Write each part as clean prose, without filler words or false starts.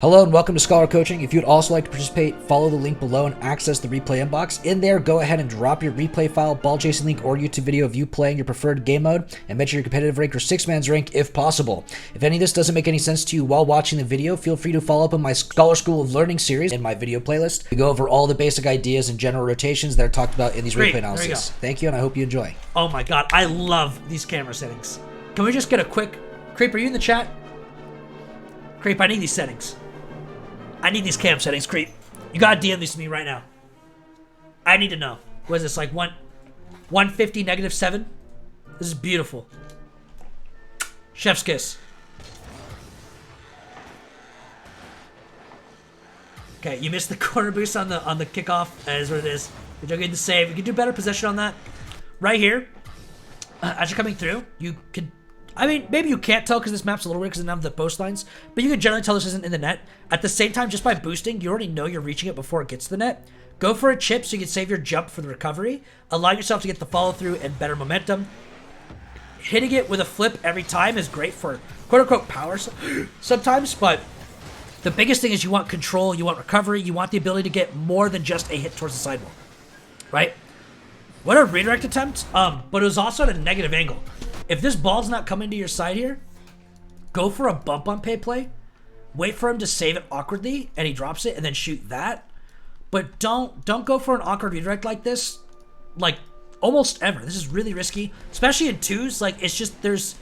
Hello and welcome to Scholar Coaching. If you'd also like to participate, follow the link below and access the replay inbox. In there, go ahead and drop your replay file, ball chasing link, or YouTube video of you playing your preferred game mode, and mention your competitive rank or 6-man's rank if possible. If any of this doesn't make any sense to you while watching the video, feel free to follow up on my Scholar School of Learning series in my video playlist. We go over all the basic ideas and general rotations that are talked about in these replay analyses. Thank you, and I hope you enjoy. Oh my god, I love these camera settings. Can we just get a quick... Creep, are you in the chat? Creep, I need these settings. I need these cam settings, Creep. You gotta DM these to me right now. I need to know. What is this, like 150 -7? This is beautiful. Chef's kiss. Okay, you missed the corner boost on the kickoff. That is what it is. You're getting the save. You can do better possession on that. Right here, as you're coming through, you can... I mean, maybe you can't tell because this map's a little weird because it doesn't have the post lines, but you can generally tell this isn't in the net. At the same time, just by boosting, you already know you're reaching it before it gets to the net. Go for a chip so you can save your jump for the recovery. Allow yourself to get the follow through and better momentum. Hitting it with a flip every time is great for quote-unquote power sometimes, but the biggest thing is you want control, you want recovery, you want the ability to get more than just a hit towards the sidewall, right? What a redirect attempt, but it was also at a negative angle. If this ball's not coming to your side here, go for a bump on pay play. Wait for him to save it awkwardly, and he drops it, and then shoot that. But don't go for an awkward redirect like this, like almost ever. This is really risky, especially in twos. Like it's just there's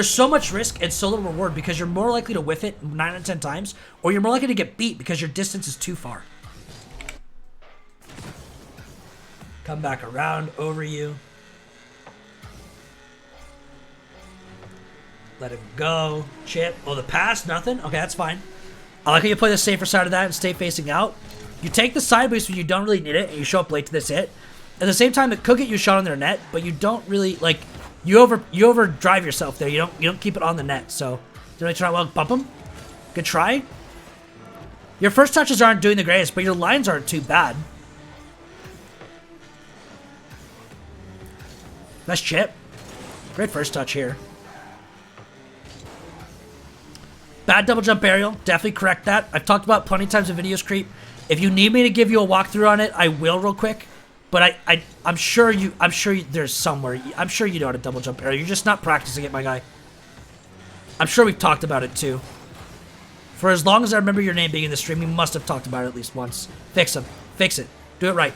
so much risk and so little reward because you're more likely to whiff it 9 out of 10 times, or you're more likely to get beat because your distance is too far. Come back around over you. Let him go. Chip. Oh, the pass? Nothing? Okay, that's fine. I like how you play the safer side of that and stay facing out. You take the side boost when you don't really need it, and you show up late to this hit. At the same time, it could get you a shot on their net, but you don't really, like, you overdrive yourself there. You don't keep it on the net, so. Did I try? Well, bump him. Good try. Your first touches aren't doing the greatest, but your lines aren't too bad. Nice chip. Great first touch here. Bad double jump aerial. Definitely correct that. I've talked about plenty of times in videos, Creep. If you need me to give you a walkthrough on it, I will real quick. But I'm sure there's somewhere. I'm sure you know how to double jump aerial. You're just not practicing it, my guy. I'm sure we've talked about it too. For as long as I remember your name being in the stream, we must have talked about it at least once. Fix him. Fix it. Do it right.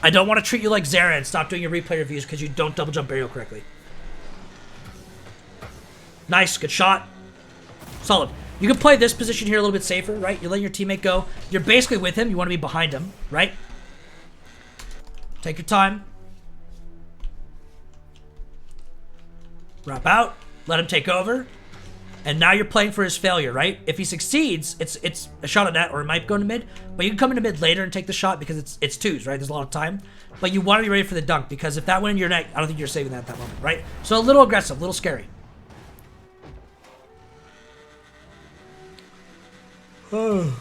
I don't want to treat you like Zara and stop doing your replay reviews because you don't double jump aerial correctly. Nice. Good shot. Solid. You can play this position here a little bit safer, right? You're letting your teammate go. You're basically with him. You want to be behind him, right? Take your time. Wrap out. Let him take over. And now you're playing for his failure, right? If he succeeds, it's a shot at net, or it might go into mid. But you can come into mid later and take the shot because it's twos, right? There's a lot of time. But you want to be ready for the dunk because if that went in your net, I don't think you're saving that at that moment, right? So a little aggressive, a little scary. Oh.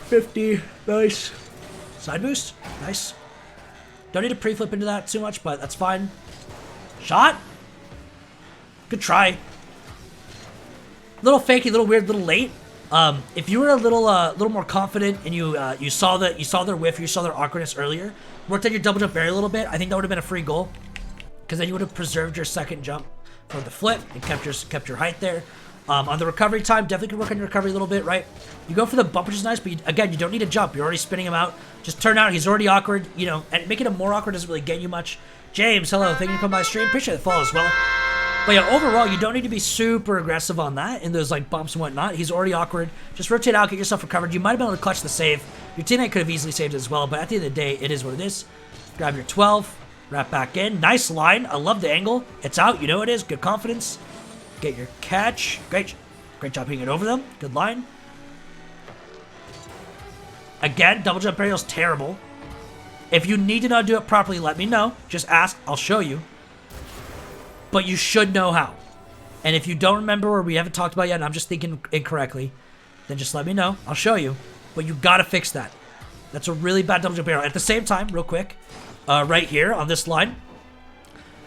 50. Nice. Side boost. Nice. Don't need to pre-flip into that too much, but that's fine. Shot. Good try. Little fakey, little weird, little late. If you were a little more confident and you saw their whiff, you saw their awkwardness earlier, worked on your double jump area a little bit, I think that would have been a free goal, because then you would have preserved your second jump for the flip and kept your height there. On the recovery time, definitely can work on your recovery a little bit, right? You go for the bump, which is nice, but again, you don't need to jump. You're already spinning him out. Just turn out. He's already awkward, you know, and making him more awkward doesn't really get you much. James, hello. Thank you for coming by the stream. Appreciate the follow as well. But yeah, overall, you don't need to be super aggressive on that in those like bumps and whatnot. He's already awkward. Just rotate out, get yourself recovered. You might have been able to clutch the save. Your teammate could have easily saved it as well, but at the end of the day, it is what it is. Grab your 12, wrap back in. Nice line. I love the angle. It's out. You know it is. Good confidence. Get your catch. Great job hitting it over them. Good line. Again, double jump aerial's terrible. If you need to know how to do it properly, let me know. Just ask. I'll show you. But you should know how. And if you don't remember or we haven't talked about it yet and I'm just thinking incorrectly, then just let me know. I'll show you. But you gotta fix that. That's a really bad double jump aerial. At the same time, real quick, right here on this line,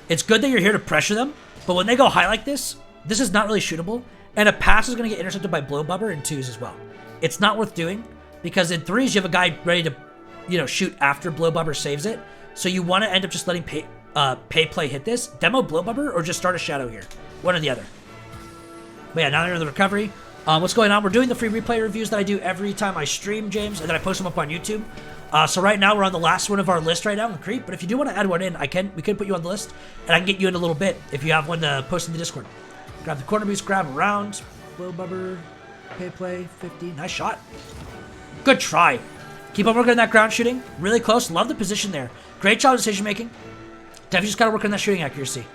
it's good that you're here to pressure them, but when they go high like this, This is not really shootable. And a pass is going to get intercepted by blow bubber in 2s as well. It's not worth doing because in 3s you have a guy ready to, you know, shoot after blow bubber saves it. So you want to end up just letting pay play hit this, demo blow bubber, or just start a shadow here. One or the other. But yeah, now they're in the recovery. What's going on? We're doing the free replay reviews that I do every time I stream, James, and then I post them up on YouTube. So right now we're on the last one of our list right now with Creep. But if you do want to add one in, we can put you on the list, and I can get you in a little bit if you have one to post in the Discord. Grab the corner boost, grab around, blow bubber, pay play, 50. Nice shot. Good try. Keep on working on that ground shooting. Really close. Love the position there. Great job decision making. Definitely just gotta work on that shooting accuracy.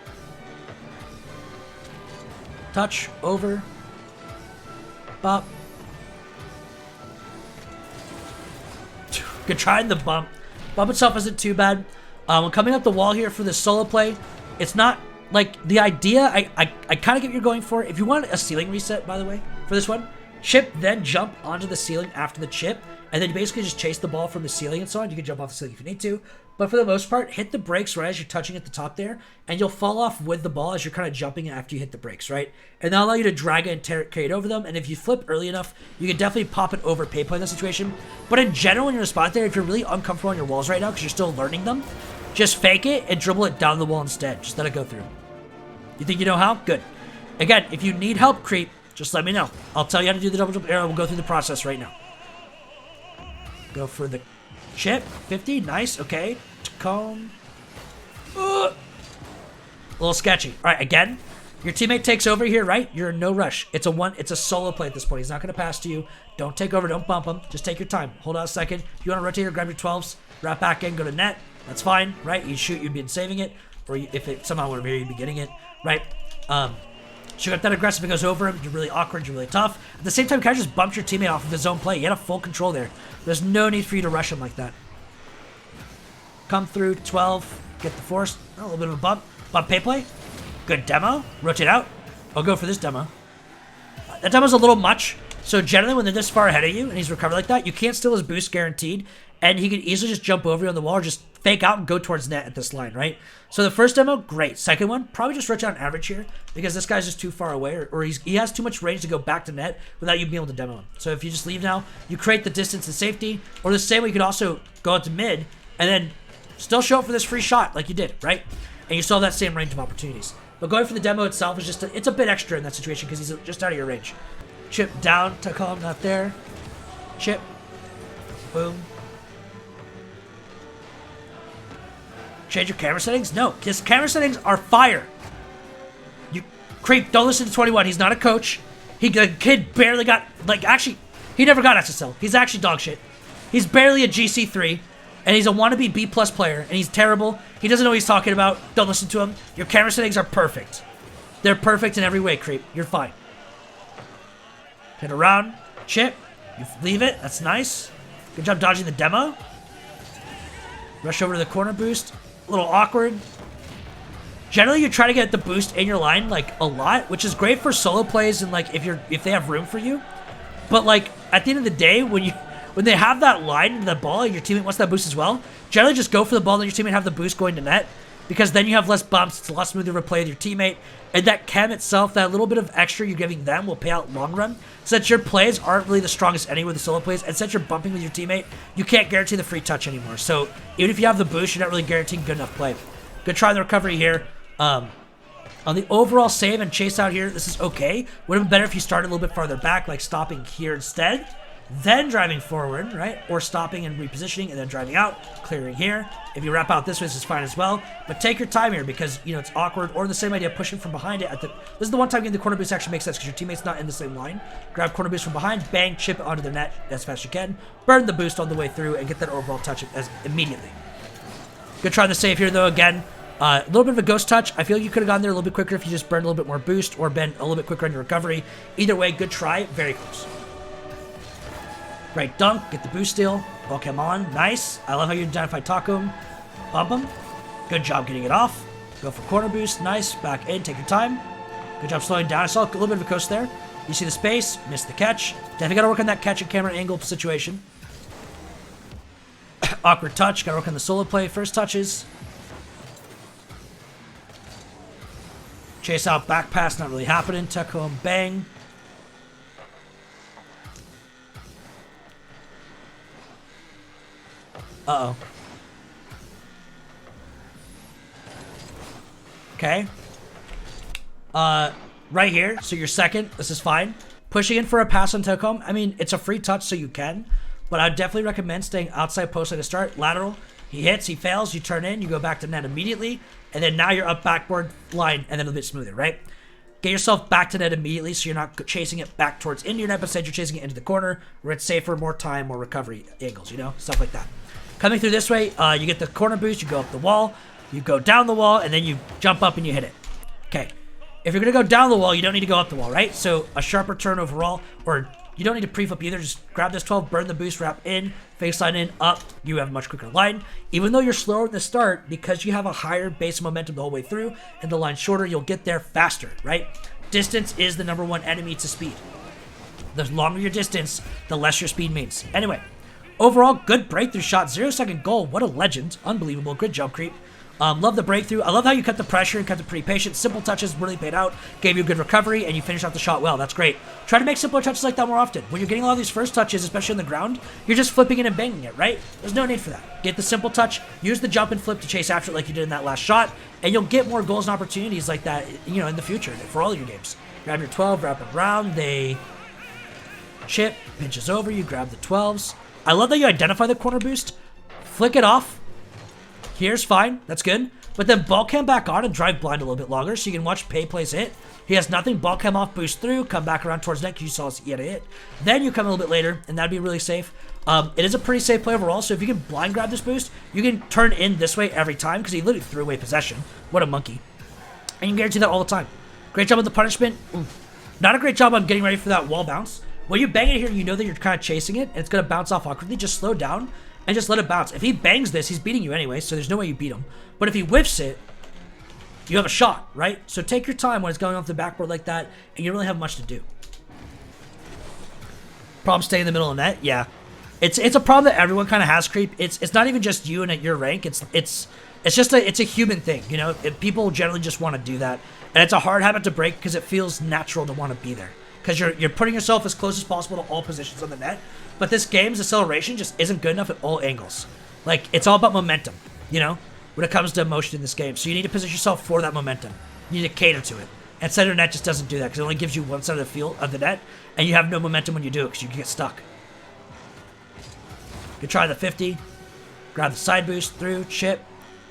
Touch, over, bop. Good try in the bump. Bump itself isn't too bad. When coming up the wall here for this solo play, it's not like the idea. I kind of get what you're going for. If you want a ceiling reset, by the way, for this one, chip, then jump onto the ceiling after the chip, and then you basically just chase the ball from the ceiling and so on. You can jump off the ceiling if you need to, but for the most part, hit the brakes right as you're touching at the top there, and you'll fall off with the ball as you're kind of jumping after you hit the brakes, right? And that'll allow you to drag it and carry it over them, and if you flip early enough, you can definitely pop it over pay play in that situation. But in general, when you're in a spot there, if you're really uncomfortable on your walls right now because you're still learning them, just fake it and dribble it down the wall instead. Just let it go through. You think you know how? Good. Again, if you need help, Creep, just let me know. I'll tell you how to do the double jump arrow. We'll go through the process right now. Go for the chip. 50. Nice. Okay. Tacombe. A little sketchy. All right. Again, your teammate takes over here, right? You're in no rush. It's a solo play at this point. He's not going to pass to you. Don't take over. Don't bump him. Just take your time. Hold on a second. If you want to rotate or grab your 12s, wrap back in, go to net. That's fine, right? You shoot, you'd be saving it. Or if it somehow would appear, you'd be getting it, right? So you got that aggressive, it goes over him, you're really awkward, you're really tough. At the same time, you kind of just bumped your teammate off of his own play. You had a full control there. There's no need for you to rush him like that. Come through, 12, get the force, a little bit of a bump. Bump pay play, good demo, rotate out. I'll go for this demo. That demo's a little much, so generally when they're this far ahead of you and he's recovered like that, you can't steal his boost guaranteed, and he can easily just jump over you on the wall or just fake out and go towards net at this line, right? So the first demo, great. Second one, probably just rotate on average here because this guy's just too far away or he has too much range to go back to net without you being able to demo him. So if you just leave now, you create the distance and safety, or the same way you could also go out to mid and then still show up for this free shot like you did, right? And you still have that same range of opportunities. But going for the demo itself is just, it's a bit extra in that situation because he's just out of your range. Chip down, Tacombe, not there. Chip, boom. Change your camera settings? No, his camera settings are fire. You Creep, don't listen to 21. He's not a coach. The kid barely got, actually, he never got SSL. He's actually dog shit. He's barely a GC3, and he's a wannabe B+ player, and he's terrible. He doesn't know what he's talking about. Don't listen to him. Your camera settings are perfect. They're perfect in every way, Creep. You're fine. Hit around. Chip. You leave it. That's nice. Good job dodging the demo. Rush over to the corner boost. A little awkward. Generally, you try to get the boost in your line a lot, which is great for solo plays and if they have room for you. But at the end of the day, when they have that line into the ball and your teammate wants that boost as well, generally just go for the ball and your teammate have the boost going to net, because then you have less bumps. It's a lot smoother of a play with your teammate, and that chem itself, that little bit of extra you're giving them, will pay out long run. Since your plays aren't really the strongest anyway with the solo plays, and since you're bumping with your teammate, you can't guarantee the free touch anymore. So even if you have the boost, you're not really guaranteeing good enough play. Good try on the recovery here. On the overall save and chase out here, this is okay. Would have been better if you started a little bit farther back, like stopping here instead, then driving forward, right? Or stopping and repositioning and then driving out, clearing here. If you wrap out this way, this is fine as well. But take your time here because, it's awkward. Or the same idea, pushing from behind it. This is the one time getting the corner boost actually makes sense because your teammate's not in the same line. Grab corner boost from behind, bang, chip it onto the net as fast as you can. Burn the boost on the way through and get that overall touch immediately. Good try on the save here, though, again. A little bit of a ghost touch. I feel like you could have gone there a little bit quicker if you just burned a little bit more boost or been a little bit quicker on your recovery. Either way, good try. Very close. Right dunk, get the boost steal. Oh, come on. Nice. I love how you identify Tacombe. Bump him. Good job getting it off. Go for corner boost. Nice. Back in. Take your time. Good job slowing down. I saw a little bit of a coast there. You see the space. Missed the catch. Definitely got to work on that catch and camera angle situation. Awkward touch. Got to work on the solo play. First touches. Chase out back pass. Not really happening. Tacombe. Bang. Uh-oh. Okay. Right here, so you're second. This is fine. Pushing in for a pass on Tocom. I mean, it's a free touch, so you can. But I'd definitely recommend staying outside post line to start. Lateral. He hits, he fails, you turn in, you go back to net immediately. And then now you're up backboard line and then a bit smoother, right? Get yourself back to net immediately so you're not chasing it back towards into your net, but instead you're chasing it into the corner where it's safer, more time, more recovery angles, you know? Stuff like that. Coming through this way, you get the corner boost, you go up the wall, you go down the wall, and then you jump up and you hit it. Okay. If you're going to go down the wall, you don't need to go up the wall, right? So a sharper turn overall, or you don't need to pre-flip either. Just grab this 12, burn the boost, wrap in, face line in, up. You have a much quicker line. Even though you're slower in the start, because you have a higher base momentum the whole way through, and the line shorter, you'll get there faster, right? Distance is the #1 enemy to speed. The longer your distance, the less your speed means. Anyway, overall, good breakthrough shot. 0-second goal. What a legend. Unbelievable. Good job, Creep. Love the breakthrough. I love how you cut the pressure and kept it pretty patient. Simple touches really paid out. Gave you a good recovery, and you finished off the shot well. That's great. Try to make simpler touches like that more often. When you're getting a lot of these first touches, especially on the ground, you're just flipping it and banging it, right? There's no need for that. Get the simple touch. Use the jump and flip to chase after it like you did in that last shot, and you'll get more goals and opportunities like that, you know, in the future for all of your games. Grab your 12, wrap it around. They chip, pinches over. You grab the 12s. I love that you identify the corner boost. Flick it off. Here's fine. That's good. But then ball cam back on and drive blind a little bit longer so you can watch Pay plays hit. He has nothing. Ball cam off, boost through, come back around towards net. You saw he had a hit. Then you come a little bit later, and that'd be really safe. It is a pretty safe play overall, so if you can blind grab this boost, you can turn in this way every time because he literally threw away possession. What a monkey. And you can guarantee that all the time. Great job with the punishment. Ooh. Not a great job on getting ready for that wall bounce. When you bang it here, you know that you're kind of chasing it, and it's going to bounce off awkwardly. Just slow down and just let it bounce. If he bangs this, he's beating you anyway, so there's no way you beat him. But if he whiffs it, you have a shot, right? So take your time when it's going off the backboard like that, and you don't really have much to do. Problem staying in the middle of the net? Yeah. It's a problem that everyone kind of has, Creep. It's not even just you and at your rank. It's a human thing, you know? People generally just want to do that. And it's a hard habit to break because it feels natural to want to be there. Because you're putting yourself as close as possible to all positions on the net. But this game's acceleration just isn't good enough at all angles. Like, it's all about momentum, you know, when it comes to motion in this game. So you need to position yourself for that momentum. You need to cater to it. And center net just doesn't do that because it only gives you one side of the field of the net, and you have no momentum when you do it because you get stuck. You can try the 50, grab the side boost through, chip.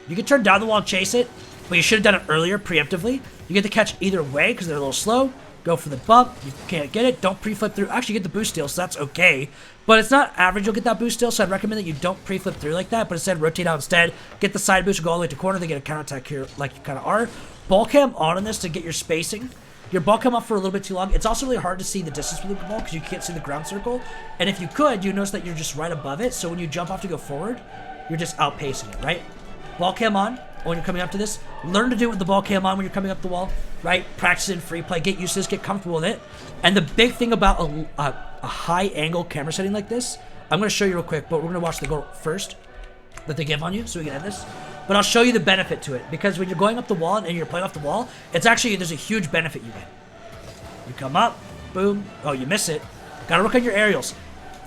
You can turn down the wall and chase it, but you should have done it earlier, preemptively. You get the catch either way because they're a little slow. Go for the bump. You can't get it. Don't pre-flip through. Actually, you get the boost steal, so that's okay. But it's not average you'll get that boost steal, so I'd recommend that you don't pre-flip through like that, but instead rotate out instead. Get the side boost, go all the way to corner, then get a counterattack here like you kind of are. Ball cam on this to get your spacing. Your ball cam up for a little bit too long. It's also really hard to see the distance with the ball because you can't see the ground circle. And if you could, you notice that you're just right above it, so when you jump off to go forward, you're just outpacing it, right? Ball cam on when you're coming up to this. Learn to do it with the ball cam on when you're coming up the wall, right? Practice it in free play. Get used to this. Get comfortable with it. And the big thing about a high angle camera setting like this, I'm going to show you real quick, but we're going to watch the goal first that they give on you so we can end this. But I'll show you the benefit to it because when you're going up the wall and you're playing off the wall, it's actually, there's a huge benefit you get. You come up, boom. Oh, you miss it. Got to work on your aerials.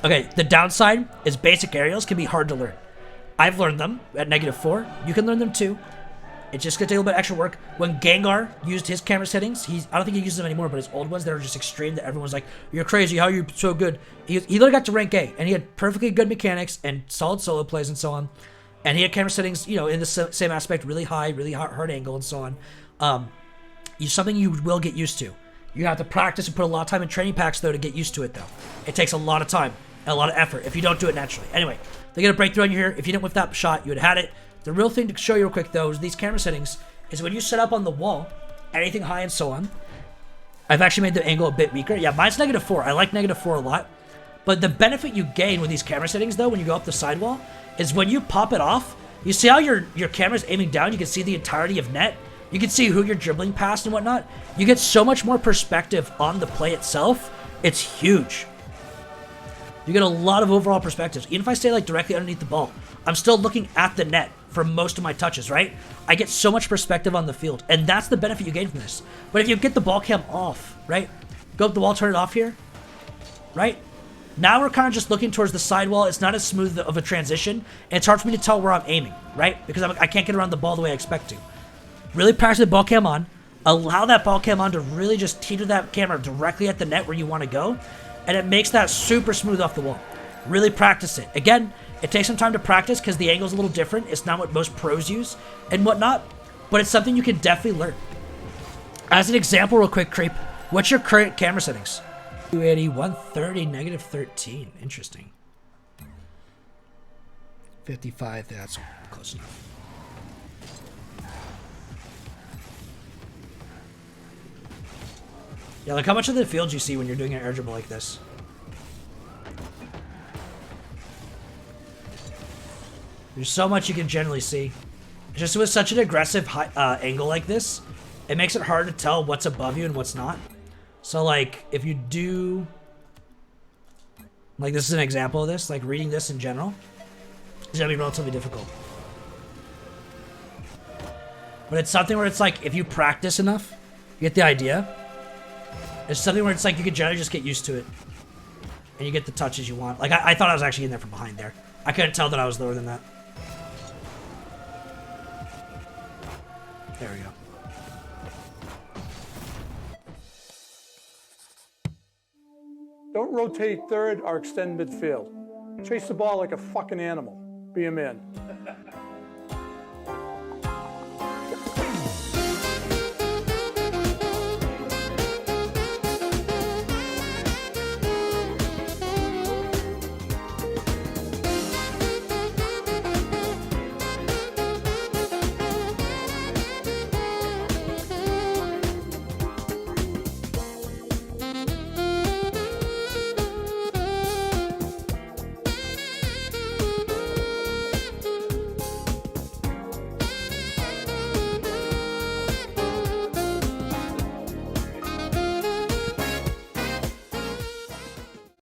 Okay, the downside is basic aerials can be hard to learn. I've learned them at -4. You can learn them too. It's just gonna take a little bit extra work. When Gengar used his camera settings, I don't think he uses them anymore, but his old ones that are just extreme that everyone's like, "You're crazy, how are you so good?" He literally got to rank A, and he had perfectly good mechanics and solid solo plays and so on. And he had camera settings, you know, in the same aspect, really high, really hard angle and so on. Something you will get used to. You have to practice and put a lot of time in training packs though to get used to it though. It takes a lot of time and a lot of effort if you don't do it naturally. Anyway, they get a breakthrough on you here. If you didn't whip that shot, you would have had it. The real thing to show you real quick though is these camera settings is when you set up on the wall, anything high and so on. I've actually made the angle a bit weaker. Yeah, mine's -4. I like -4 a lot. But the benefit you gain with these camera settings though, when you go up the sidewall, is when you pop it off, you see how your camera's aiming down, you can see the entirety of net. You can see who you're dribbling past and whatnot. You get so much more perspective on the play itself. It's huge. You get a lot of overall perspectives. Even if I stay like directly underneath the ball, I'm still looking at the net for most of my touches, right? I get so much perspective on the field, and that's the benefit you gain from this. But if you get the ball cam off, right? Go up the wall, turn it off here, right? Now we're kind of just looking towards the sidewall. It's not as smooth of a transition. And it's hard for me to tell where I'm aiming, right? Because I can't get around the ball the way I expect to. Really practice the ball cam on. Allow that ball cam on to really just teeter that camera directly at the net where you want to go. And it makes that super smooth off the wall. Really practice it. Again, it takes some time to practice because the angle's a little different. It's not what most pros use and whatnot. But it's something you can definitely learn. As an example, real quick, Creep, what's your current camera settings? 280, 130, negative 13. Interesting. 55, that's close enough. Yeah, like how much of the field you see when you're doing an air dribble like this? There's so much you can generally see. Just with such an aggressive angle like this, it makes it hard to tell what's above you and what's not. So like, if you do, like this is an example of this, like reading this in general, it's gonna be relatively difficult. But it's something where it's like, if you practice enough, you get the idea. It's something where it's like, you can generally just get used to it. And you get the touches you want. Like, I thought I was actually in there from behind there. I couldn't tell that I was lower than that. There we go. Don't rotate third or extend midfield. Chase the ball like a fucking animal. Be a man.